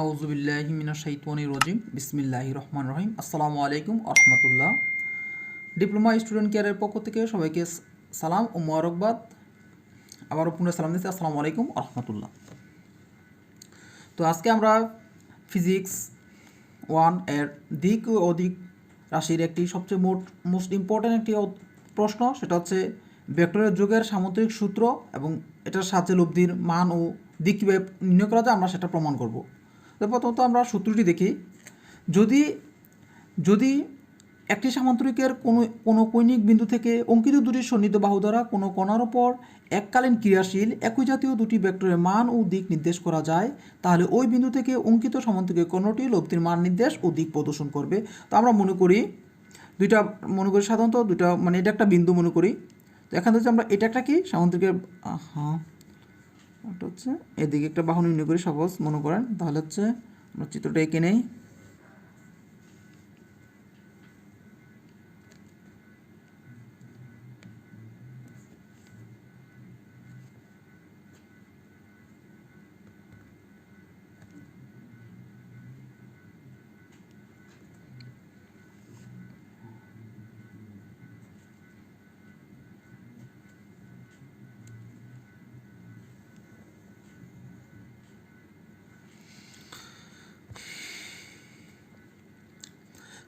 আউযুবিল্লাহি মিনাশ শাইতানির রাজিম বিসমিল্লাহির রহমানির রহিম। আসসালামু আলাইকুম ওয়া রাহমাতুল্লাহ। ডিপ্লোমা স্টুডেন্ট কেয়ারের পক্ষ থেকে সবাইকে সালাম ও মোবারকবাদ। আবারও পুনঃ সালাম দিচ্ছি, আসসালামু আলাইকুম ওয়া রাহমাতুল্লাহ। তো আজকে আমরা ফিজিক্স 1 এর দিক ও অধিক রাশির একটি সবচেয়ে মোস্ট ইম্পর্ট্যান্ট একটি প্রশ্ন, সেটা হচ্ছে ভেক্টরের যোগের সামুদ্রিক সূত্র এবং এটার সাহায্যে লব্ধির মান ও দিক কীভাবে নির্ণয় করা যায় আমরা সেটা প্রমাণ করব। তো প্রথমত আমরা সূত্রটি দেখি। যদি একটি সামান্তরিকের কোনো কৌণিক বিন্দু থেকে অঙ্কিত দুটি সন্নিহিত বাহু দ্বারা কোনো কণার ওপর এককালীন ক্রিয়াশীল একই জাতীয় দুটি ভেক্টরের মান ও দিক নির্দেশ করা যায়, তাহলে ওই বিন্দু থেকে অঙ্কিত সামান্তরিকের কোণটি লব্ধির মান নির্দেশ ও দিক প্রদর্শন করবে। তো আমরা মনে করি সাধারণত দুইটা, মানে এটা একটা বিন্দু মনে করি। তো এখান থেকে আমরা এটা একটা কি সামান্তরিকের ওটা হচ্ছে এদিকে একটা বাহু নির্ণয় করি, সাপোজ মনে করেন। তাহলে হচ্ছে আমরা চিত্রটা এঁকে নেই।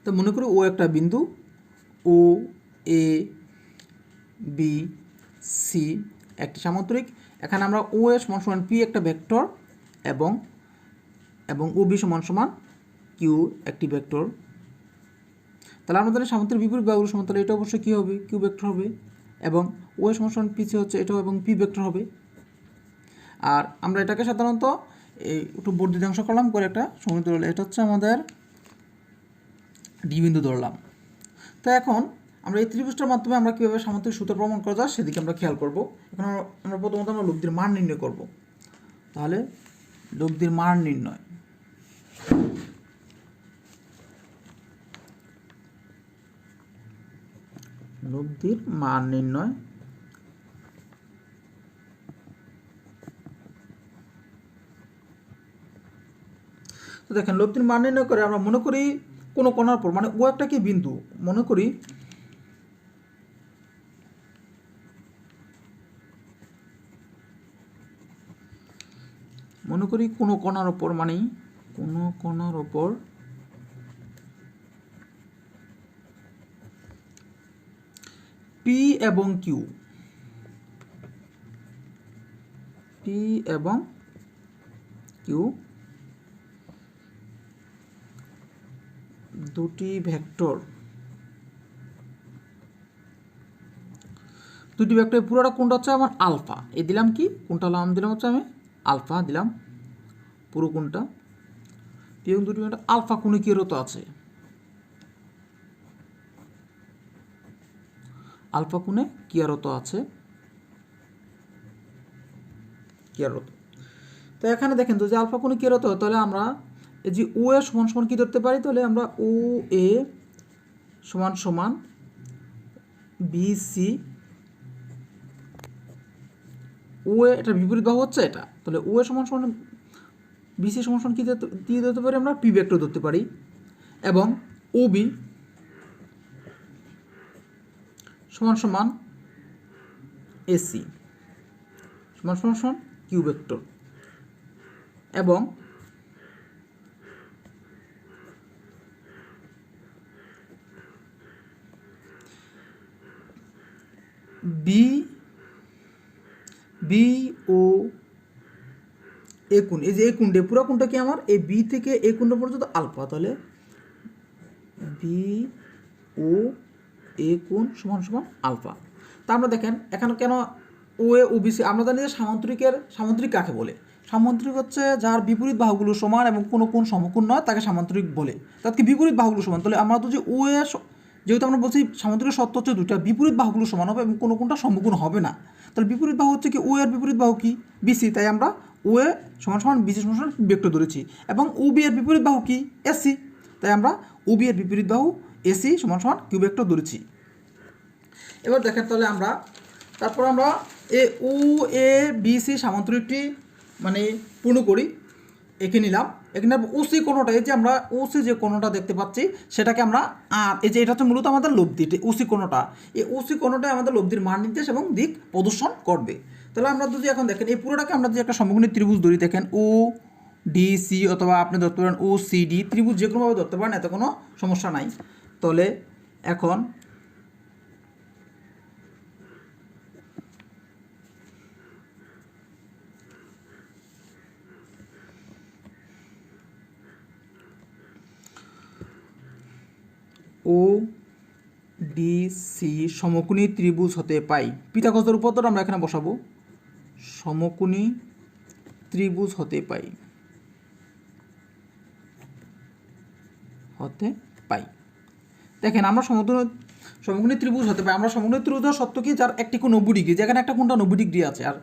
তো মনে করি ও একটা বিন্দু, ও এ বি সি একটি সামান্তরিক। এখানে আমরা ও এ সমান সমান পি একটা ভেক্টর এবং ও বি সমান সমান কিউ একটি ভেক্টর। তাহলে আমাদের সামান্তরিক বিপরীত বাহুগুলো সমান, তাহলে এটা অবশ্যই কী হবে, কিউ ভেক্টর হবে। এবং ও এ সমান সমান পিছে হচ্ছে এটাও এবং পি ভেক্টর হবে। আর আমরা এটাকে সাধারণত এই একটু বর্ধিতাংশ করলাম করে একটা সমীকরণ ধরলাম, এটা হচ্ছে আমাদের ডি বিন্দু ধরলাম। তো এখন আমরা এই ত্রিভুজটার মাধ্যমে আমরা কীভাবে সামান্তরিক সূত্র প্রমাণ করা যায় সেদিকে আমরা খেয়াল করব। এখন আমরা প্রথমত আমরা লব্ধির মান নির্ণয় করব। তাহলে লব্ধির মান নির্ণয়, তো দেখেন লব্ধির মান নির্ণয় করে আমরা মনে করি কোনো কোণার উপর, মানে ও একটা কি বিন্দু, মনে করি কোনো কোণার উপর, মানে কোনো কোণার উপর পি এবং কিউ দুটি ভেক্টর পুরোটা কোনটা হচ্ছে আমার আলফা, এ দিলাম কি কোনটা দিলাম হচ্ছে আমি আলফা দিলাম পুরো কোনটা, এবং দুটি ভেক্টর আলফা কোণে কি রত আছে, আলফা কোণে কিয়ারত আছে, কিয়ারত। তো এখানে দেখেন তো যে আলফা কোণে কিয়ারত, তাহলে আমরা এই যে ও এ সমান সমান কি ধরতে পারি, তাহলে আমরা ও এ সমান সমান বিসি, ও এ এটা বিপরীত বাহু হচ্ছে এটা, তাহলে ও এ সমান সমান বিসি সমান সমান কি দিয়ে ধরতে পারি আমরা পি ভেক্টর ধরতে পারি। এবং ও বি সমান সমান এসি সমান সমান কিউ ভেক্টর। এবং বি ও এ কোণ, এই যে এ কোণটা পুরো কোণটা কি আমার এই বি থেকে এ কোণটা পর্যন্ত আলফা, তাহলে বি ও এ কোণ সমান সমান আলফা। তা আমরা দেখেন এখানে কেন ও এ ও বি সি, আমরা জানি যে সামান্তরিক কাকে বলে, সামান্তরিক হচ্ছে যার বিপরীত বাহুগুলো সমান এবং কোনো কোণ সমকোণ নয় তাকে সামান্তরিক বলে, তাকে বিপরীত বাহুগুলো সমান। তাহলে আমরা তো যে ও এ, যেহেতু আমরা বলছি সামান্তরিক সত্য হচ্ছে দুইটা, বিপরীত বাহুগুলো সমান হবে এবং কোনো কোণটা সমকোণ হবে না। তাহলে বিপরীত বাহু হচ্ছে কি ও এর বিপরীত বাহু কি বিসি, তাই আমরা ও এ সমান সমান বিসি সমান সমান ভেক্টর ধরেছি। এবং ও বি এর বিপরীত বাহু কি এসি, তাই আমরা ও বি এর বিপরীত বাহু এসি সমান সমান কিউ ভেক্টর ধরেছি। এবার দেখেন তাহলে তারপর আমরা এ ও এ বি সি সামান্তরিকটি মানে পূর্ণ করি, এঁকে নিলাম। এখানে ওসি কোণটা, এই যে আমরা ওসি যে কোণটা দেখতে পাচ্ছি সেটাকে আমরা আর এই যে এটা হচ্ছে মূলত আমাদের লব্ধি, ওসি কোণটা, এই ওসি কোণটাই আমাদের লব্ধির মান নির্দেশ এবং দিক প্রদর্শন করবে। তাহলে আমরা যদি এখন দেখেন এই পুরোটাকে আমরা যদি একটা সমকোণী ত্রিভুজ ধরি, দেখেন ও ডি সি অথবা আপনি ধরতে পারেন ও সি ডি ত্রিভুজ যে কোনোভাবে ধরতে পারেন, এতে কোনো সমস্যা নাই। তাহলে এখন ও ডি সি সমকোণী ত্রিভুজ হতে পাই, পিথাগোরাসের উপপাদ্যটা আমরা এখানে বসাবো, সমকোণী ত্রিভুজ হতে পাই, দেখেন আমরা সমকোণী ত্রিভুজ হতে পাই। আমরা সমকোণী ত্রিভুজ হওয়ার সত্য কি, যার একটি কোণ 90 ডিগ্রি, যেখানে একটা কোণটা 90 ডিগ্রি আছে। আর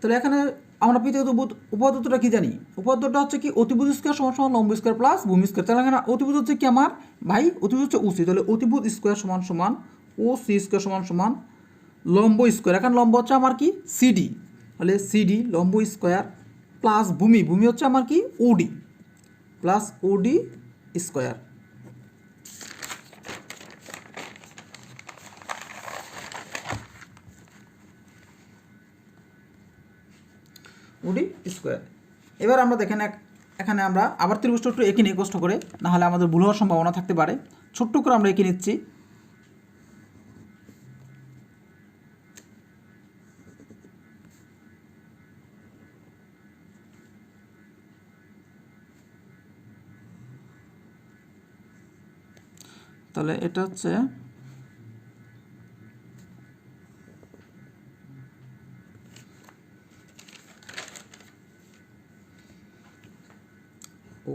তাহলে এখানে আমরা পিথাগোরাস উপপাদ্যটা কি জানি, উপপাদ্যটা হচ্ছে কি অতিভুজ স্কোয়ার সমান সমান লম্ব স্কোয়ার প্লাস ভূমি স্কোয়ার। তাহলে এখানে অতিভুজ হচ্ছে কি আমার ভাই, অতিভুজ হচ্ছে ওসি, তাহলে অতিভুজ স্কোয়ার সমান সমান ও সি স্কোয়ার সমান সমান লম্ব স্কোয়ার, এখানে লম্ব হচ্ছে আমার কি সিডি, তাহলে সিডি লম্ব স্কোয়ার প্লাস ভূমি হচ্ছে আমার কি ওডি প্লাস ওডি স্কোয়ার। ওডি স্কোয়ার। এবার আমরা দেখেন এখানে আমরা আবার ত্রিভুজটা একটু এঁকে নিই কষ্ট করে, নাহলে আমাদের ভুল হওয়ার সম্ভাবনা থাকতে পারে। ছোট্ট করে আমরা এঁকে নিচ্ছি। তাহলে এটা হচ্ছে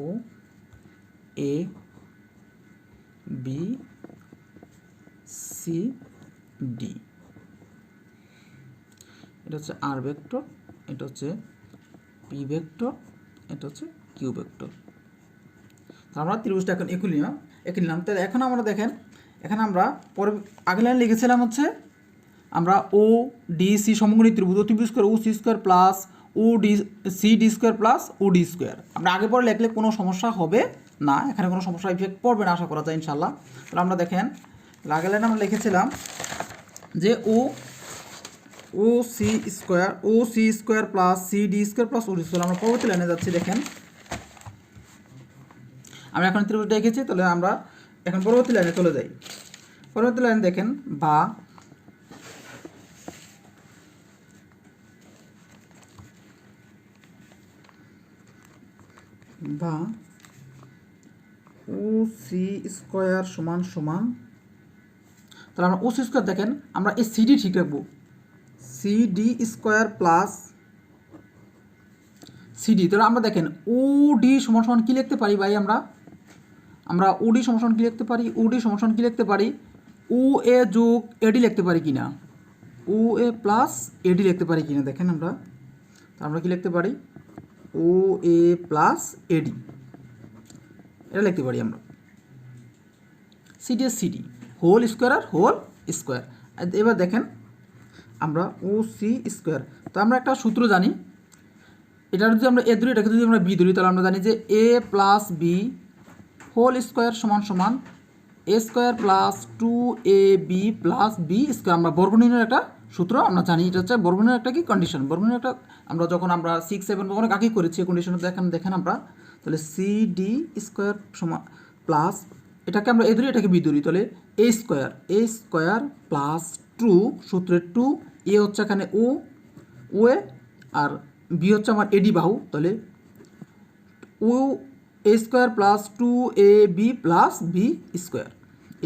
ও এ বি সি ডি, এটা হচ্ছে আর ভেক্টর, এটা হচ্ছে পি ভেক্টর, এটা হচ্ছে কিউ ভেক্টর। তো আমরা ত্রিভুজটা এখন এঁকে নিলাম। তাহলে এখন আমরা দেখেন, এখানে আমরা পরে আগের লাইন লিখেছিলাম হচ্ছে আমরা ও ডি সি সমকোণী ত্রিভুজ, ত্রিভুজ square O C square plus O D C D square plus O D square. আমরা আগে পরে লিখলে কোনো সমস্যা হবে না, এখানে কোনো সমস্যা ইফেক্ট পড়বে না আশা করা যায় ইনশাল্লাহ। তাহলে আমরা দেখেন আগের লাইনে আমরা লিখেছিলাম যে O C square plus C D square plus O D square. আমরা পরবর্তী লাইনে যাচ্ছি, দেখেন আমরা এখন ত্রিভুজটা এঁকেছি, তাহলে আমরা এখন পরবর্তী লাইনে চলে যাই। পরবর্তী লাইন দেখেন বা ও সি স্কোয়ার সমান সমান, তাহলে আমরা ও সি স্কোয়ার দেখেন আমরা এই সিডি ঠিক রাখবো, সিডি স্কোয়ার প্লাস সিডি। তাহলে আমরা দেখেন ও ডি সমান সমান কী লিখতে পারি ভাই, আমরা ওডি সমান সমান কী লিখতে পারি, ওডি সমান সমান কী লিখতে পারি, ও এ যোগ এডি লিখতে পারি কিনা, ও এ প্লাস এডি লিখতে পারি কিনা। দেখেন আমরা কি লিখতে পারি, ও এ প্লাস এডি এটা লিখতে পারি আমরা, সিডি এর সিডি হোল স্কোয়ার আর হোল স্কোয়ার। এবার দেখেন আমরা ও সি স্কোয়ার, তো আমরা একটা সূত্র জানি, এটা যদি আমরা এ ধরি, এটাকে যদি আমরা বি ধরি, তাহলে আমরা জানি যে A plus B whole square সমান সমান A square plus 2ab plus B square. আমরা বর্গনির্ণয়ের একটা সূত্র আমরা জানি, এটা হচ্ছে বর্গনির্ণয়ের একটা কি কন্ডিশন, বর্গনির্ণয়ের একটা আমরা যখন আমরা 6, 7 অনেক আগেই করেছি এই কন্ডিশনে। দেখেন আমরা তাহলে সি ডি স্কোয়ার সমান প্লাস এটাকে আমরা এ ধরি, এটাকে বি ধরি, তাহলে এ স্কোয়ার প্লাস 2 সূত্রের 2, এ হচ্ছে এখানে ও এ আর বি হচ্ছে আমার এডি বাহু, তাহলে O A square plus 2ab plus B square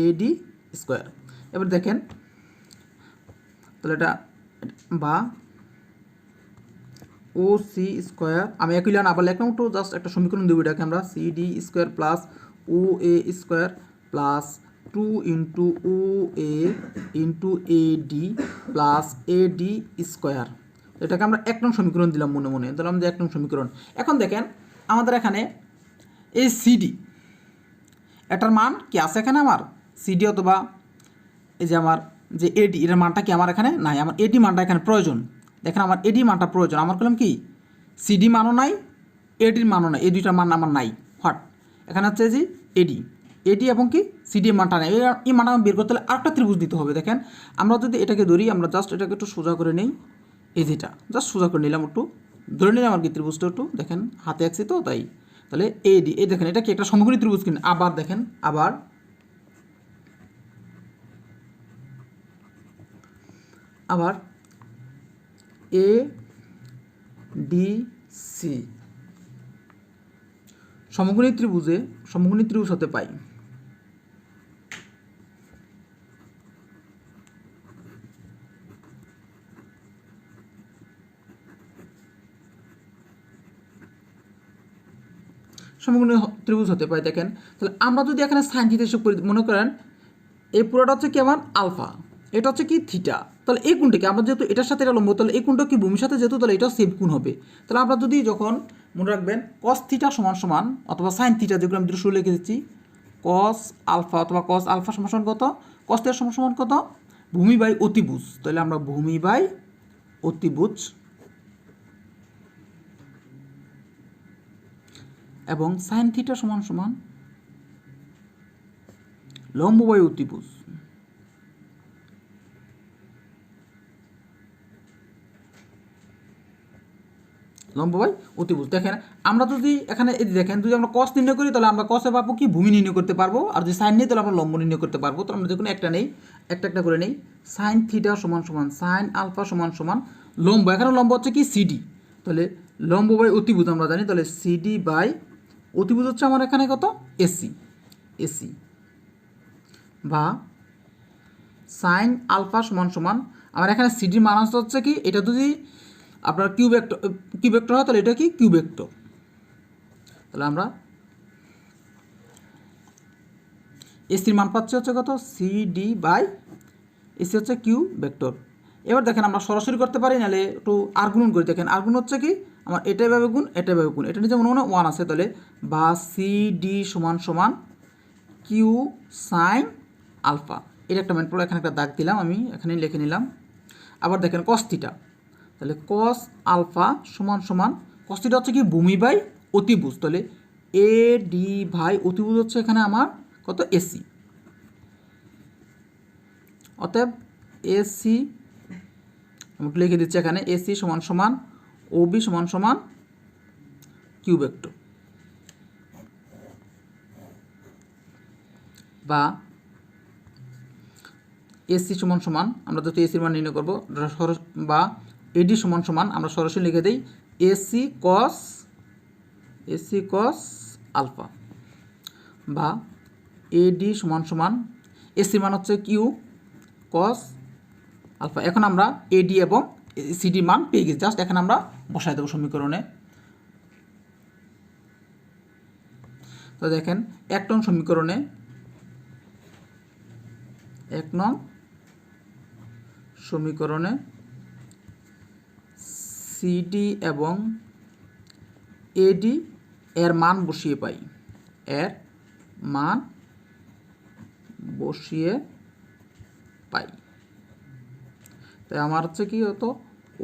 A D square. এবার দেখেন তাহলে এটা বা ও সি স্কোয়ার, আমি একই লাইন আবার লিখলাম, একটু জাস্ট একটা সমীকরণ দেবো, এটাকে আমরা C D square plus O A square plus 2 into O A into A D plus A D square. এটাকে আমরা 1 নং সমীকরণ দিলাম মনে দিলাম যে 1 নং সমীকরণ। এখন দেখেন আমাদের এখানে এই সিডি এটার মান কি আছে এখানে, আমার সিডি অথবা এই যে আমার যে এডি এটার মানটা কি আমার এখানে নাই, আমার এডি মানটা এখানে প্রয়োজন। দেখেন আমার এডি মানটা প্রয়োজন, আমার করলাম কি সিডি মানও নাই এডির মানও নাই, এই দুইটার মান আমার নাই। হোয়াট এখানে হচ্ছে যে এডি এডি এবং কি সিডি এর মানটা নেই, এই মানটা বের করতে হলে আরেকটা ত্রিভুজ দিতে হবে। দেখেন আমরা যদি এটাকে ধরি, আমরা জাস্ট এটাকে একটু সোজা করে নেই, এই যেটা জাস্ট সোজা করে নিলাম, একটু ধরে নিলাম আর কি ত্রিভুজটা, একটু দেখেন হাতে আঁকছি তো তাই। তাহলে এডি, এই দেখেন এটা কি একটা সমকোণী ত্রিভুজ কিনা। আবার দেখেন, আবার এ ডি সি সমকোণী ত্রিভুজ হতে পাই। সমকোণী ত্রিভুজ হতে পারে। দেখেন তাহলে আমরা যদি এখানে সাইন থিটা হিসেব করি, মনে করেন এই পুরোটা হচ্ছে কি আমার আলফা, এটা হচ্ছে কি থিটা, তাহলে এই কোণটাকে আমরা যেহেতু এটার সাথে এটা লম্ব, তাহলে এই কোণটা কি ভূমির সাথে যেহেতু, তাহলে এটা সেম কোণ হবে। তাহলে আমরা যদি যখন মনে রাখবেন কস থিটা সমান সমান অথবা সাইন থিটা, যেগুলো আমি দুটো লিখে দিচ্ছি, কস আলফা অথবা কস আলফা সমান সমান কত, কস থিটা সমান সমান কত, ভূমি বাই অতিভুজ। তাহলে আমরা ভূমি বাই অতিভুজ এবং সাইন থিটা সমান সমান লম্ব বাই অতিভুজ। লম্ব বাই অতিভুজ। দেখেন আমরা যদি এখানে এই দেখেন, যদি আমরা কস নির্ণয় করি তাহলে আমরা কসে পাবো কি ভূমি নির্ণয় করতে পারবো, আর যদি সাইন নিই তাহলে আমরা লম্ব নির্ণয় করতে পারবো। তো আমরা দেখুন একটা নেই, একটা করে নেই, সাইন থিটা সমান সমান সাইন আলফা সমান সমান লম্ব, এখানে লম্ব হচ্ছে কি সিডি, তাহলে লম্ব বাই অতিভুজ আমরা জানি, তাহলে সিডি বাই অতিভুজ হচ্ছে আমার এখানে কত, এসি বা সাইন আলফা সমান সমান আমার এখানে সিডির মান হচ্ছে কি, এটা যদি আপনার কিউ ভেক্টর হয় তাহলে এটা কি কিউ ভেক্টর। তাহলে আমরা এসির মান পাচ্ছি হচ্ছে কত, সিডি বাই এসি হচ্ছে কিউ ভেক্টর। এবার দেখেন আমরা সরাসরি করতে পারি, নাহলে একটু আর গুণন করি। দেখেন আর গুণ হচ্ছে কি আমার এটাই ভাবে গুণ, এটা নিচে মনে মনে 1 আছে, তাহলে বা সিডি সমান সমান কিউ সাইন আলফা। এটা একটা মান পড়ে এখানে একটা দাগ দিলাম, আমি এখানে লিখে নিলাম। আবার দেখেন কস থিটা, তাহলে কস আলফা সমান সমান কস থিটা হচ্ছে কি ভূমি বাই অতিভুজ, তাহলে এ ডি ভাই অতিভুজ হচ্ছে এখানে আমার কত, এসি। অতএব এসি আমি লিখে দিচ্ছি এখানে, এসি সমান সমান ওবি সমান সমান কিউ ভেক্টর, বা এসি সমান সমান আমরা যদি এসির মান নির্ণয় করবো, বা এডি সমান সমান আমরা সরাসরি লিখে দিই এসি কস আলফা, বা এডি সমান সমান এসির মান হচ্ছে কিউ কস আলফা। এখন আমরা এডি এবং সিডি মান পেয়ে গেছি, জাস্ট এখানে আমরা বসাই দেবো সমীকরণে। তো দেখেন 1 নং সমীকরণে, 1 নং সমীকরণে সিডি এবং এডি এর মান বসিয়ে পাই, তাই আমার হচ্ছে কি হতো,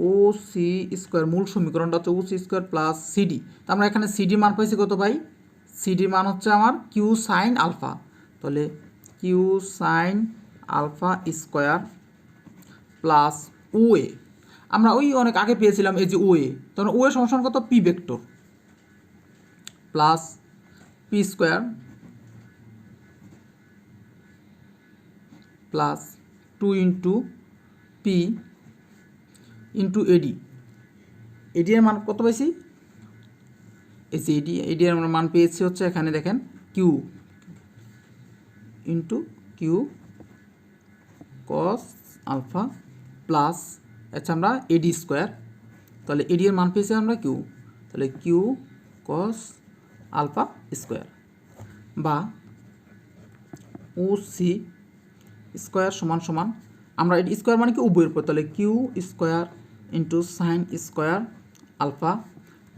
ও সি স্কোয়ার, মূল সমীকরণটা হচ্ছে ও সি স্কোয়ার প্লাস সিডি। তো আমরা এখানে সিডি মান পাইছি কত ভাই, সিডি মান হচ্ছে আমার কিউ সাইন আলফা, তাহলে Q sine alpha square plus OA, আমরা ওই অনেক আগে পেয়েছিলাম এই যে ওএ, তখন ওএ সমান কত, P vector plus P square plus 2 into P into A D. A D এর মান কত পাইছি, এই যে এডি এর মান পেয়েছি হচ্ছে এখানে দেখেন Q into Q cos alpha plus আচ্ছা আমরা এডি স্কোয়ার, তাহলে এডি এর মান পেয়েছি আমরা কিউ, তাহলে কিউ কস আলফা স্কোয়ার, বা ও সি স্কোয়ার সমান সমান আমরা এডি স্কোয়ার মানে কি উভয়ের উপর, তাহলে Q square into sine square alpha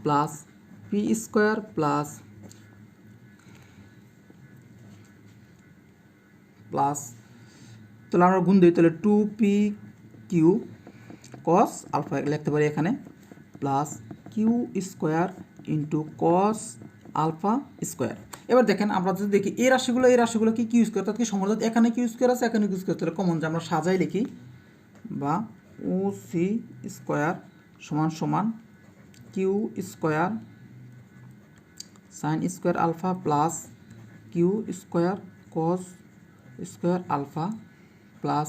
plus P square plus তাহলে আমরা গুণ দিই, তাহলে 2p কিউ কস আলফা লিখতে পারি এখানে, plus Q square into cos alpha square. এবার দেখেন আমরা যদি দেখি এই রাশিগুলো কি কিউ স্কোয়ার, তাতে কি সমাধান এখানে কিউ স্কোয়ার আছে, এখানে কিউ স্কোয়ার, তাহলে কমন যে আমরা সাজাই লিখি বা ও সি স্কোয়ার সমান সমান Q square sine square alpha plus Q square cos square alpha plus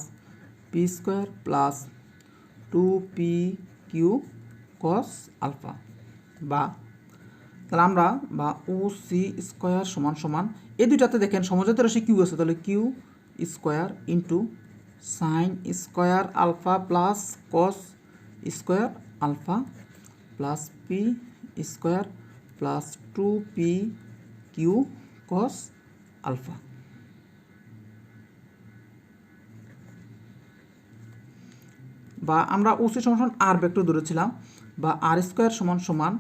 P square plus 2p Q cos alpha. বা তাহলে আমরা বা ও সি স্কোয়ার সমান সমান এই দুইটাতে দেখেন সমজাত রাশি কিউ আছে, তাহলে Q square into sine square alpha plus cos square alpha plus P square plus 2p Q cos alpha. বা আমরা ওসি সমান সমান আর ভেক্টর ধরেছিলাম বা আর স্কোয়ার সমান সমান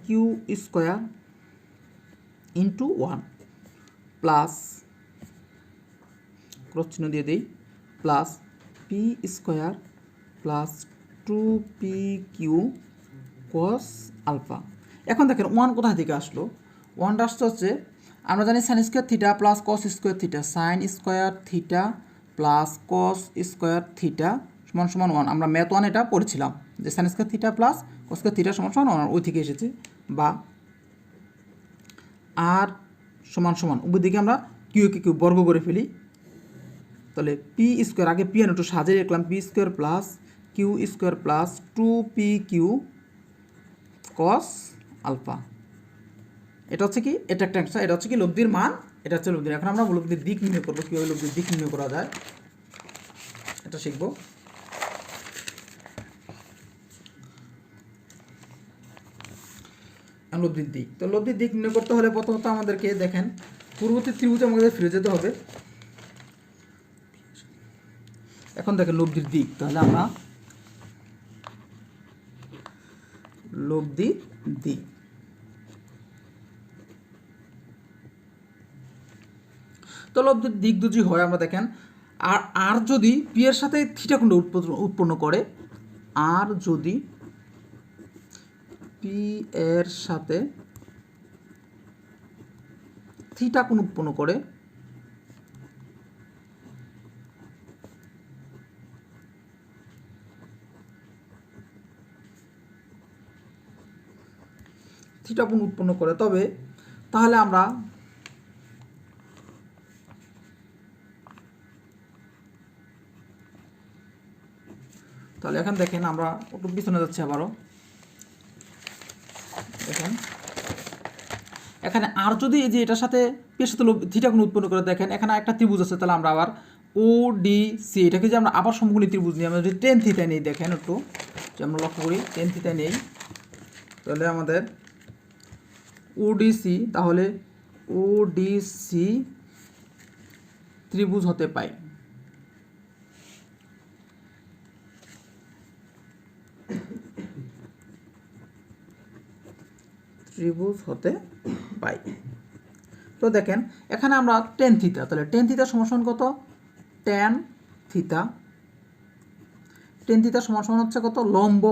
Q square into 1 plus cross চিহ্ন দিয়ে দিই plus P square plus 2p Q cos alpha. এখন দেখেন 1 কোথা থেকে আসলো, 1 আসতে হচ্ছে আমরা জানি sine square theta plus cos square theta, sine square theta plus cos square theta সমান সমান 1। আমরা ম্যাথ 1 এটা পড়েছিলাম যে sine square theta plus cos square theta সমান সমান 1 ওই থেকে এসেছে। বা আর সমান সমান উপর দিকে আমরা কিউ কে কিউ বর্গ করে ফেলি, তাহলে পি স্কোয়ার আগে পি একটু সাজিয়ে রাখলাম, P square plus Q square plus 2p Q cos alpha. এটা হচ্ছে কি, এটা একটা অ্যান্সার, এটা হচ্ছে কি লব্ধির মান, এটা হচ্ছে লব্ধির। এখন আমরা লব্ধির দিক নির্ণয় করবো, কীভাবে লব্ধির দিক নির্ণয় করা যায় এটা শিখবো। লব্ধির দিক, তো লব্ধির দিক নির্ণয় করতে হলে প্রথমত আমাদেরকে দেখেন পূর্ববর্তী ত্রিভুজে আমাদের ফিরে যেতে হবে। এখন দেখেন লব্ধির দিক, তাহলে আমরা লব্ধির দিক, তো লব্ধির দিক যদি হয় আমরা দেখেন আর যদি পি এর সাথে থিটা কোণ উৎপন্ন করে, আর যদি পি এর সাথে থিটা কোণ উৎপন্ন করে তবে তাহলে আমরা এখন দেখেন আমরা একটু পিছনে যাচ্ছি আবারও। দেখেন এখানে আর যদি এই যে এটার সাথে পের সাথে থিটা কোণ উৎপন্ন করে, দেখেন এখানে একটা ত্রিভুজ আছে, তাহলে আমরা আবার ও ডি সি এটাকে যে আমরা আবার সমকোণী ত্রিভুজ নিই, আমরা যদি টেন থিটা নেই, দেখেন একটু যে আমরা লক্ষ্য করি টেন থিটা নেই, তাহলে আমাদের ওডিসি, তাহলে ওডিসি ত্রিভুজ হতে পাই। তো দেখেন এখানে আমরা টেন থিটা, তাহলে টেন থিটা সমান কত, টেন থিটা সমান হচ্ছে কত, লম্ব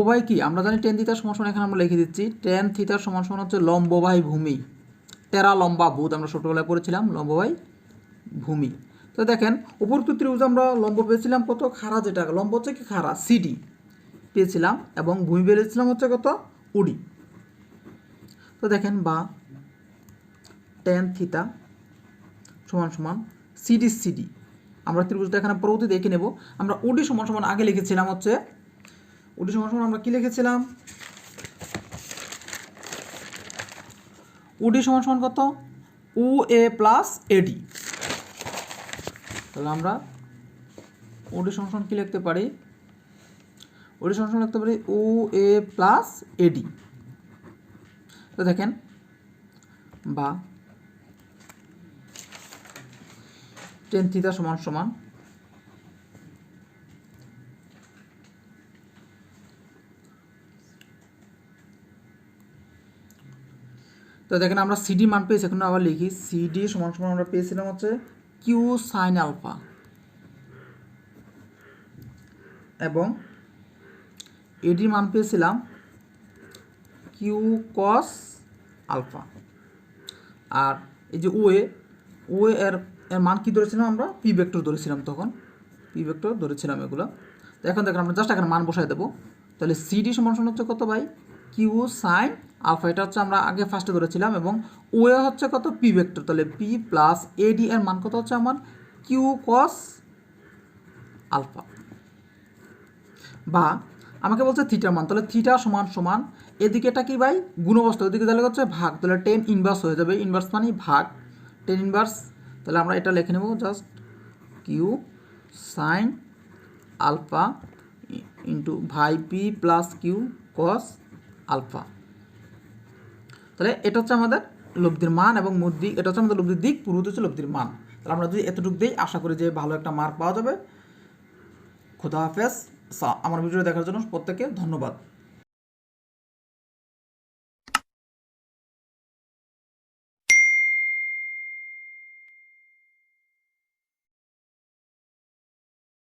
বাই কি আমরা জানি টেন থিটা সমান এখানে আমরা লিখে দিচ্ছি টেন থিটা সমান হচ্ছে লম্ব বাই ভূমি, টেরা লম্বা ভূত আমরা ছোটবেলায় পড়েছিলাম, লম্ব বাই ভূমি। তো দেখেন উপরোক্ত ত্রিভুজ আমরা লম্ব পেয়েছিলাম কত, খাড়া, যেটা লম্ব হচ্ছে কি খাড়া সিডি পেয়েছিলাম, এবং ভূমি পেয়েছিলাম হচ্ছে কত, ওডি। তো দেখেন বা টেন থিটা সমান সিডি আমরা ত্রিভুজটা এখানে পরবর্তী দেখে নেব। আমরা ওডি সমান আগে লিখেছিলাম হচ্ছে ওডি সমান আমরা কি লিখেছিলাম, ওডি সমান কত, ও এ প্লাস এডি। তাহলে আমরা ওডি সমান কি লিখতে পারি, ওডি সমান লিখতে পারি ও এ প্লাস এডি। তো দেখেন বা টেন থিটা সমান তো দেখেন আমরা সিডি মান পেয়েছি, এখন আবার লিখি সিডি সমান আমরা পেয়েছিলাম হচ্ছে কিউ সাইন আলফা, এবং এডির মান পেয়েছিলাম কিউ কস আলফা। আর এই যে ও এর মান কী ধরেছিলাম আমরা? পি ভেক্টর ধরেছিলাম, তখন পি ভেক্টর ধরেছিলাম এগুলো। তো এখন দেখেন আমরা জাস্ট এখানে মান বসাই দেবো। তাহলে সিডি সমান হচ্ছে কত ভাই? কিউ সাইন আলফা, এটা হচ্ছে আমরা আগে ফার্স্টে ধরেছিলাম, এবং ও এ হচ্ছে কত? P vector. তাহলে পি প্লাস এডি এর মান কত হচ্ছে আমার? Q cos alpha. বা আমাকে বলছে থিটার মান, তাহলে থিটা সমান সমান এদিকে এটা কি ভাই? গুণবস্তু, এদিকে তাহলে হচ্ছে ভাগ, তাহলে টেন ইনভার্স হয়ে যাবে। ইনভার্স মানে ভাগ, টেন ইনভার্স। তাহলে আমরা এটা লিখে নেব just Q sine alpha into by P plus Q cos alpha. তাহলে এটা হচ্ছে আমাদের লব্ধির মান, এবং দিক এটা হচ্ছে আমাদের লব্ধির দিক, পূর্ব হচ্ছে লব্ধির মান। তাহলে আমরা যদি এতটুকু দিই, আশা করি যে ভালো একটা মার্ক পাওয়া যাবে। খোদা হাফেজ। আমার ভিডিও দেখার জন্য প্রত্যেককে ধন্যবাদ।